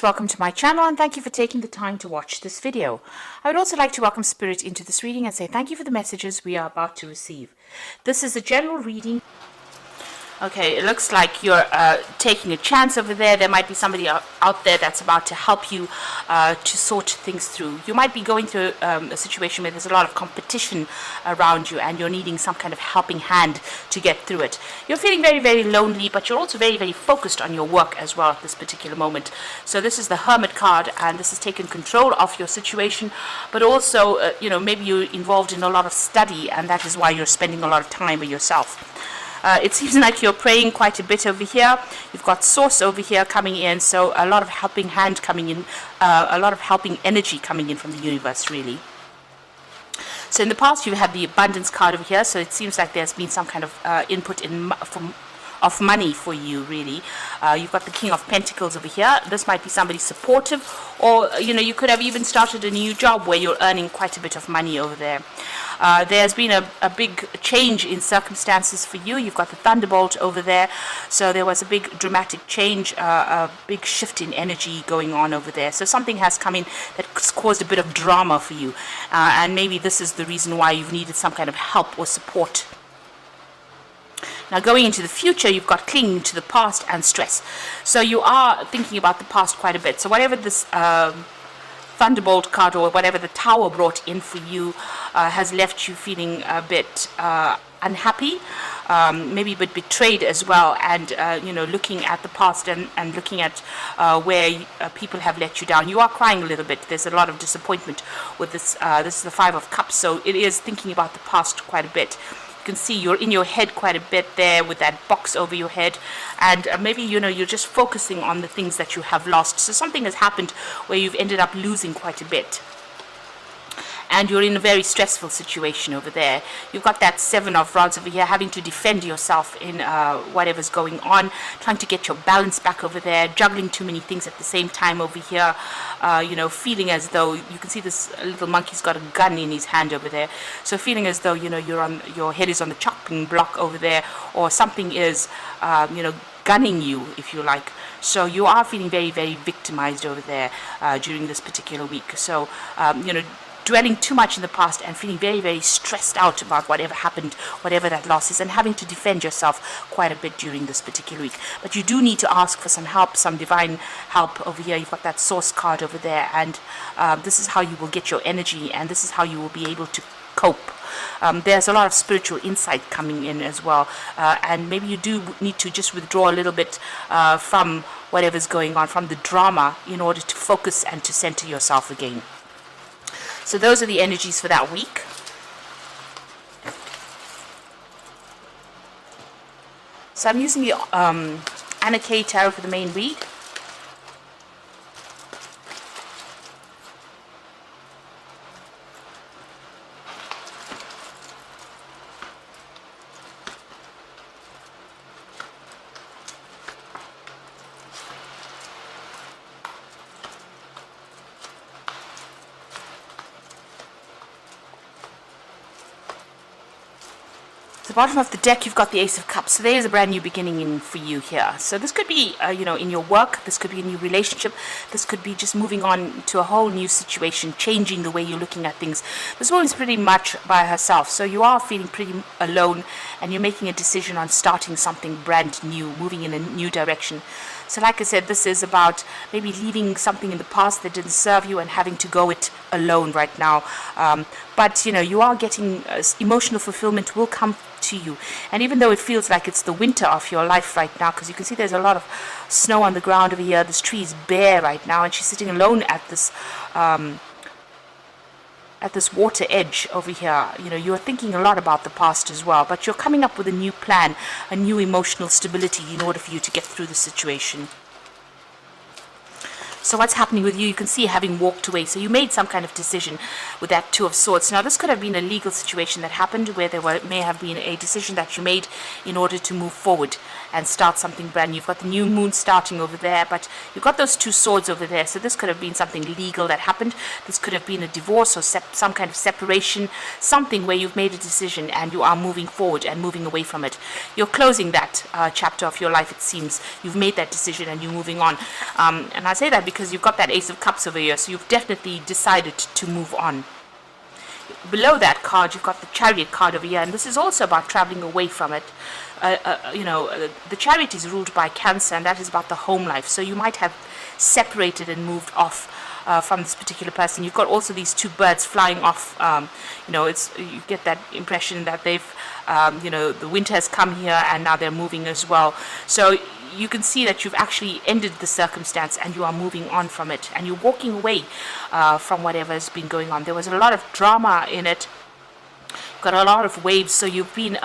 Welcome to my channel and thank you for taking the time to watch this video. I would also like to welcome Spirit into this reading and say thank you for the messages we are about to receive. This is a general reading. Okay, it looks like you're taking a chance over there. There might be somebody out there that's about to help you to sort things through. You might be going through a situation where there's a lot of competition around you and you're needing some kind of helping hand to get through it. You're feeling very, very lonely, but you're also very, very focused on your work as well at this particular moment. So this is the Hermit card, and this has taken control of your situation, but also, maybe you're involved in a lot of study, and that is why you're spending a lot of time with yourself. It seems like you're praying quite a bit over here. You've got source over here coming in, so a lot of helping hand coming in, a lot of helping energy coming in from the universe, really. So in the past, you've had the abundance card over here, so it seems like there's been some kind of input of money for you, really. You've got the King of Pentacles over here. This might be somebody supportive, or you could have even started a new job where you're earning quite a bit of money over there. There's been a big change in circumstances for you. You've got the Thunderbolt over there, so there was a big dramatic change, a big shift in energy going on over there. So something has come in that's caused a bit of drama for you, and maybe this is the reason why you've needed some kind of help or support. Now, going into the future, you've got clinging to the past and stress. So you are thinking about the past quite a bit. So whatever this Thunderbolt card or whatever the Tower brought in for you has left you feeling a bit unhappy, maybe a bit betrayed as well, and looking at the past and looking at where people have let you down. You are crying a little bit. There's a lot of disappointment with this. This is the Five of Cups, so it is thinking about the past quite a bit. You can see you're in your head quite a bit there with that box over your head, and maybe you're just focusing on the things that you have lost. So something has happened where you've ended up losing quite a bit, and you're in a very stressful situation over there. You've got that Seven of Rods over here, having to defend yourself in whatever's going on, trying to get your balance back over there, juggling too many things at the same time over here, feeling as though, you can see this little monkey's got a gun in his hand over there, so feeling as though, your head is on the chopping block over there, or something is, gunning you, if you like. So you are feeling very, very victimized over there during this particular week. So, dwelling too much in the past and feeling very, very stressed out about whatever happened, whatever that loss is, and having to defend yourself quite a bit during this particular week. But you do need to ask for some help, some divine help over here. You've got that Source card over there, and this is how you will get your energy, and this is how you will be able to cope. There's a lot of spiritual insight coming in as well, and maybe you do need to just withdraw a little bit from whatever's going on, from the drama, in order to focus and to center yourself again. So those are the energies for that week. So I'm using the Anna K Tarot for the main read. The bottom of the deck, you've got the Ace of Cups. So there's a brand new beginning in for you here. So this could be, in your work. This could be a new relationship. This could be just moving on to a whole new situation, changing the way you're looking at things. This woman's pretty much by herself. So you are feeling pretty alone, and you're making a decision on starting something brand new, moving in a new direction. So like I said, this is about maybe leaving something in the past that didn't serve you and having to go it alone right now. But you are getting emotional fulfillment will come to you. And even though it feels like it's the winter of your life right now, because you can see there's a lot of snow on the ground over here, this tree is bare right now, and she's sitting alone at this water edge over here. You're thinking a lot about the past as well, but you're coming up with a new plan, a new emotional stability in order for you to get through the situation. So what's happening with you? You can see having walked away. So you made some kind of decision with that Two of Swords. Now this could have been a legal situation that happened where may have been a decision that you made in order to move forward and start something brand new. You've got the new moon starting over there, but you've got those two swords over there. So this could have been something legal that happened. This could have been a divorce or some kind of separation, something where you've made a decision and you are moving forward and moving away from it. You're closing that chapter of your life, it seems. You've made that decision and you're moving on. And I say that because because you've got that Ace of Cups over here, so you've definitely decided to move on. Below that card, you've got the Chariot card over here, and this is also about traveling away from it. The Chariot is ruled by Cancer, and that is about the home life. So you might have separated and moved off from this particular person. You've got also these two birds flying off. You get that impression that they've, the winter has come here and now they're moving as well. So you can see that you've actually ended the circumstance and you are moving on from it, and you're walking away from whatever has been going on. There was a lot of drama in it, got a lot of waves, so you've been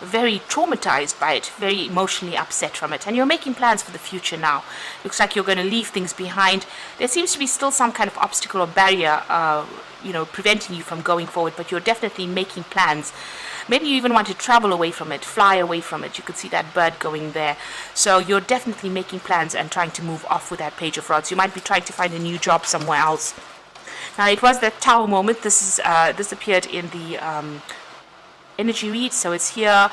very traumatized by it, very emotionally upset from it, and you're making plans for the future now. Looks like you're going to leave things behind. There seems to be still some kind of obstacle or barrier preventing you from going forward, but you're definitely making plans. Maybe you even want to travel away from it, fly away from it. You could see that bird going there. So you're definitely making plans and trying to move off with that Page of Rods. You might be trying to find a new job somewhere else. Now, it was that Tower moment. This appeared in the energy read, so it's here.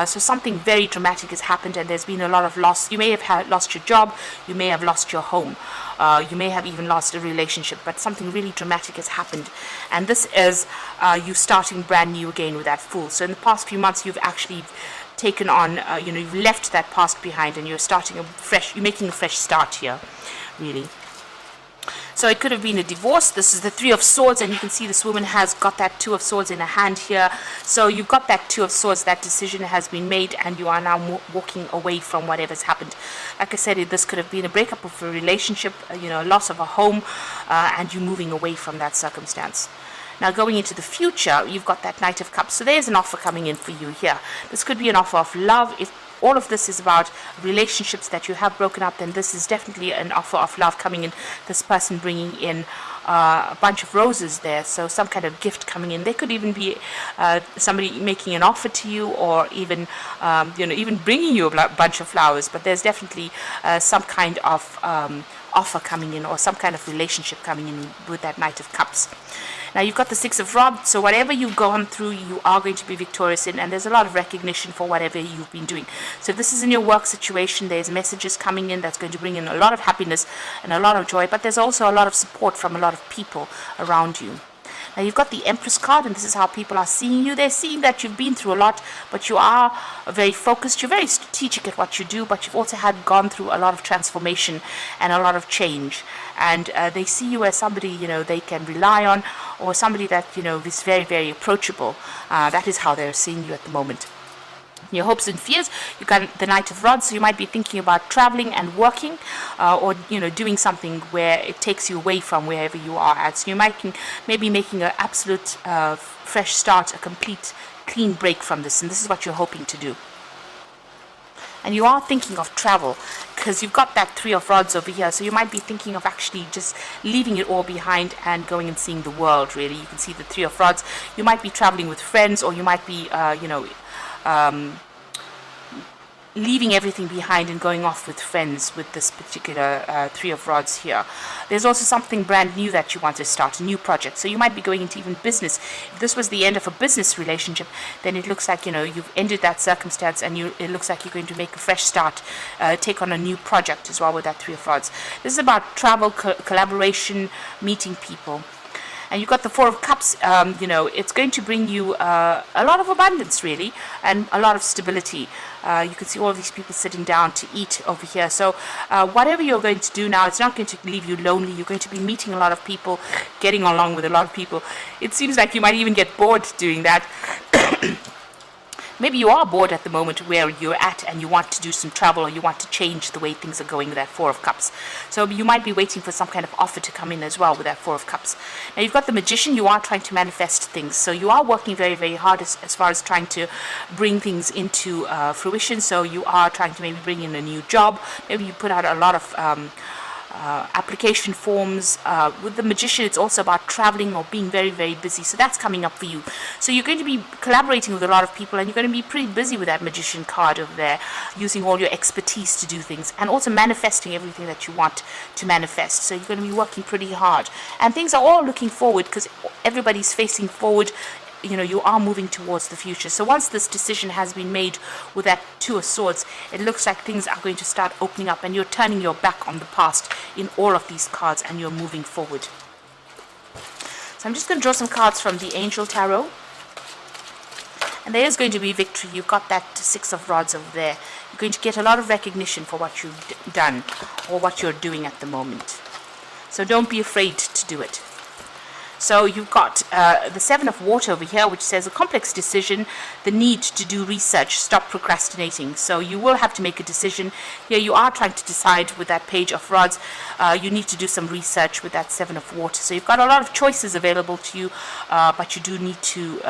So something very dramatic has happened, and there's been a lot of loss. You may have lost your job, you may have lost your home, you may have even lost a relationship, but something really dramatic has happened, and this is you starting brand new again with that Fool. So in the past few months, you've actually taken on, you've left that past behind, and you're starting you're making a fresh start here, really. So it could have been a divorce. This is the Three of Swords, and you can see this woman has got that Two of Swords in her hand here. So you've got that Two of Swords, that decision has been made, and you are now walking away from whatever's happened. Like I said, this could have been a breakup of a relationship, a loss of a home, and you moving away from that circumstance. Now, going into the future, you've got that Knight of Cups. So there's an offer coming in for you here. This could be an offer of love. If all of this is about relationships that you have broken up, then this is definitely an offer of love coming in. This person bringing in a bunch of roses there, so some kind of gift coming in. There could even be somebody making an offer to you, or even even bringing you a bunch of flowers. But there's definitely some kind of offer coming in, or some kind of relationship coming in with that Knight of Cups. Now, you've got the Six of Rods, so whatever you've gone through, you are going to be victorious in, and there's a lot of recognition for whatever you've been doing. So if this is in your work situation, there's messages coming in that's going to bring in a lot of happiness and a lot of joy, but there's also a lot of support from a lot of people around you. Now, you've got the Empress card, and this is how people are seeing you. They're seeing that you've been through a lot, but you are very focused. You're very strategic at what you do, but you've also gone through a lot of transformation and a lot of change. And they see you as somebody, they can rely on, or somebody that, is very, very approachable. That is how they're seeing you at the moment. Your hopes and fears, you've got the Knight of Rods, so you might be thinking about traveling and working, or doing something where it takes you away from wherever you are at. So you might maybe making an absolute fresh start, a complete clean break from this, and this is what you're hoping to do. And you are thinking of travel, because you've got that Three of Rods over here, so you might be thinking of actually just leaving it all behind and going and seeing the world, really. You can see the Three of Rods. You might be traveling with friends, or you might be leaving everything behind and going off with friends with this particular Three of Rods here. There's also something brand new that you want to start, a new project. So you might be going into even business. If this was the end of a business relationship, then it looks like, you've ended that circumstance, and it looks like you're going to make a fresh start, take on a new project as well with that Three of Rods. This is about travel, collaboration, meeting people. And you've got the Four of Cups. It's going to bring you a lot of abundance, really, and a lot of stability. You can see all of these people sitting down to eat over here. So whatever you're going to do now, it's not going to leave you lonely. You're going to be meeting a lot of people, getting along with a lot of people. It seems like you might even get bored doing that. Maybe you are bored at the moment where you're at, and you want to do some travel, or you want to change the way things are going with that Four of Cups. So you might be waiting for some kind of offer to come in as well with that Four of Cups. Now, you've got the Magician. You are trying to manifest things. So you are working very, very hard as far as trying to bring things into fruition. So you are trying to maybe bring in a new job. Maybe you put out a lot of application forms. With the Magician, it's also about traveling or being very, very busy. So that's coming up for you. So you're going to be collaborating with a lot of people, and you're going to be pretty busy with that Magician card over there, using all your expertise to do things, and also manifesting everything that you want to manifest. So you're going to be working pretty hard, and things are all looking forward, because everybody's facing forward. you are moving towards the future. So once this decision has been made with that Two of Swords, it looks like things are going to start opening up, and you're turning your back on the past in all of these cards, and you're moving forward. So I'm just going to draw some cards from the Angel Tarot. And there is going to be victory. You've got that Six of Rods over there. You're going to get a lot of recognition for what you've done or what you're doing at the moment. So don't be afraid to do it. So you've got the Seven of Water over here, which says a complex decision, the need to do research, stop procrastinating. So you will have to make a decision. Here you are trying to decide with that Page of Rods. You need to do some research with that Seven of Water. So you've got a lot of choices available to you, but you do need to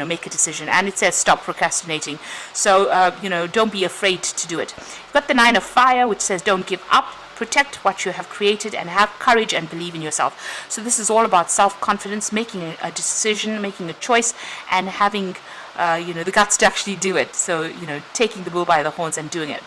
make a decision. And it says stop procrastinating. So, don't be afraid to do it. You've got the Nine of Fire, which says don't give up. Protect what you have created and have courage and believe in yourself. So this is all about self-confidence, making a decision, making a choice, and having the guts to actually do it. So, taking the bull by the horns and doing it.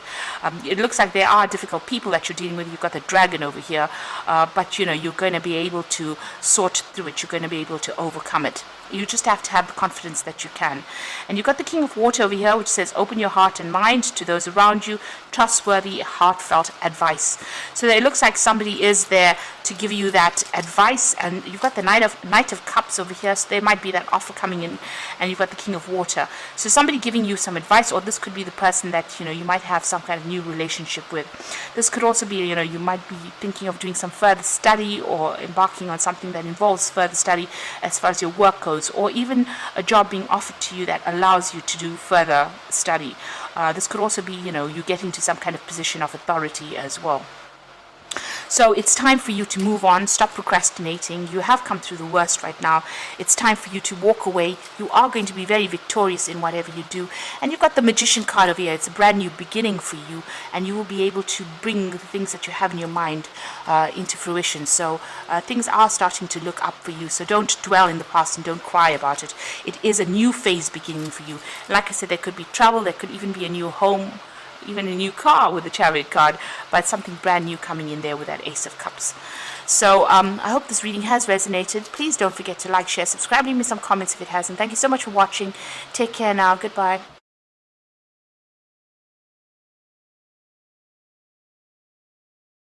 It looks like there are difficult people that you're dealing with. You've got the dragon over here, but you're going to be able to sort through it. You're going to be able to overcome it. You just have to have the confidence that you can. And you've got the King of Water over here, which says open your heart and mind to those around you, trustworthy, heartfelt advice. So it looks like somebody is there to give you that advice. And you've got the Knight of Cups over here, so there might be that offer coming in. And you've got the King of Water. So somebody giving you some advice, or this could be the person that you might have some kind of new relationship with. This could also be you might be thinking of doing some further study or embarking on something that involves further study as far as your work goes, or even a job being offered to you that allows you to do further study. This could also be you getting to some kind of position of authority as well. So it's time for you to move on, stop procrastinating. You have come through the worst right now. It's time for you to walk away. You are going to be very victorious in whatever you do. And you've got the Magician card over here. It's a brand new beginning for you, and you will be able to bring the things that you have in your mind into fruition. So things are starting to look up for you. So don't dwell in the past and don't cry about it. It is a new phase beginning for you. Like I said, there could be travel. There could even be a new home, even a new car with the Chariot card, but something brand new coming in there with that Ace of Cups. So I hope this reading has resonated. Please don't forget to like, share, subscribe, leave me some comments if it hasn't. Thank you so much for watching. Take care now. Goodbye.